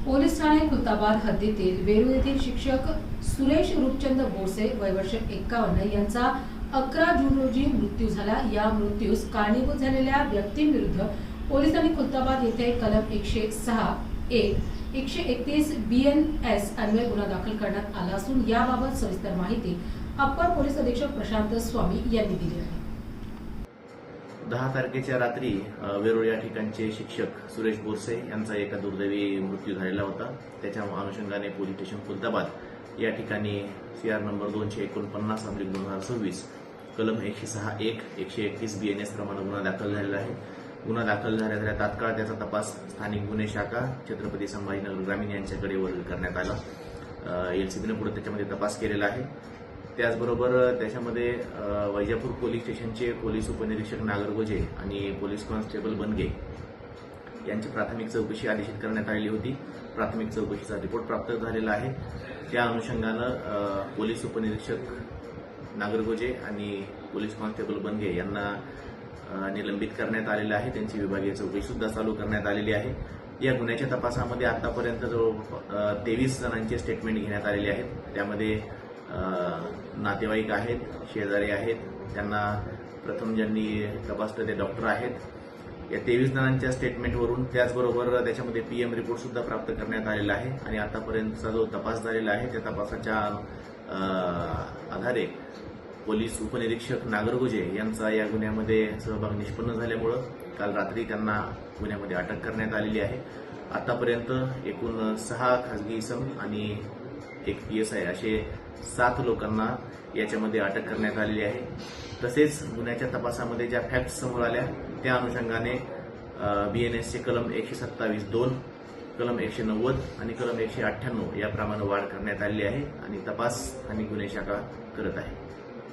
Police Thane Khultabad हद्दीतील वेरूळ येथील शिक्षक सुरेश रूपचंद बोरसे वय वर्ष 51 यांचा 11 जून रोजी मृत्यू झाला। या मृत्यूस कारणीभूत झालेल्या व्यक्तींविरुद्ध पोलिसांनी खुलताबाद येथे कलम 106(1) 131 BNS अन्वये गुन्हा दाखल करण्यात आला असून याबाबत सविस्तर माहिती अप्पर पोलीस अधीक्षक प्रशांत स्वामी यांनी दिली आहे। 10 तारखेच्या रात्री वेरूळ या ठिकाणचे शिक्षक सुरेश बोरसे यांचा एका दुर्दैवी मृत्यू झालेला होता। त्याच्या अनुषंगाने पोलीस स्टेशन खुलताबाद या ठिकाणी CR नंबर 249/2026 कलम 106(1) 131 BNS प्रमाणे गुन्हा दाखल झालेला आहे। गुन्हा दाखल झाल्याच्या तात्काळ त्याचा तपास स्थानिक गुन्हे शाखा छत्रपती संभाजीनगर ग्रामीण यांच्याकडे वर्ग करण्यात आला। LCBने पुढे त्याच्यामध्ये तपास केलेला आहे। त्याचबरोबर त्याच्यामध्ये वैजापूर पोलीस स्टेशनचे पोलीस उपनिरीक्षक नागरगोजे आणि पोलीस कॉन्स्टेबल बनगे यांची प्राथमिक चौकशी आदेशित करण्यात आलेली होती। प्राथमिक चौकशीचा रिपोर्ट प्राप्त झालेला आहे। त्या अनुषंगानं पोलीस उपनिरीक्षक नागरगोजे आणि पोलीस कॉन्स्टेबल बनगे यांना निलंबित करण्यात आलेलं आहे। त्यांची विभागीय चौकशी सुद्धा चालू करण्यात आलेली आहे। या गुन्ह्याच्या तपासामध्ये आतापर्यंत जवळ 23 जणांचे स्टेटमेंट घेण्यात आलेले आहेत। त्यामध्ये नातेवाईक आहेत, शेजारी आहेत, त्यांना प्रथम ज्यांनी तपासलं ते डॉक्टर आहेत। या 23 जणांच्या स्टेटमेंटवरून त्याचबरोबर त्याच्यामध्ये PM रिपोर्ट सुद्धा प्राप्त करण्यात आलेला आहे आणि आतापर्यंतचा जो तपास झालेला आहे त्या तपासाच्या आधारे पोलीस उपनिरीक्षक नागरगोजे यांचा या गुन्ह्यामध्ये सहभाग निष्पन्न झाल्यामुळे काल रात्री त्यांना गुन्ह्यामध्ये अटक करण्यात आलेली आहे। आतापर्यंत एकूण 6 खासगी इसम आणि 1 PSI असे 7 लोकांना याच्यामध्ये अटक करण्यात आलेली आहे। तसेच गुन्ह्याच्या तपासामध्ये ज्या फॅक्ट्स समोर आल्या त्या अनुषंगाने BNSचे कलम 127(2), कलम 190 आणि कलम 198 याप्रमाणे वाढ करण्यात आलेली आहे आणि तपास आणि गुन्हे शाखा करत आहे।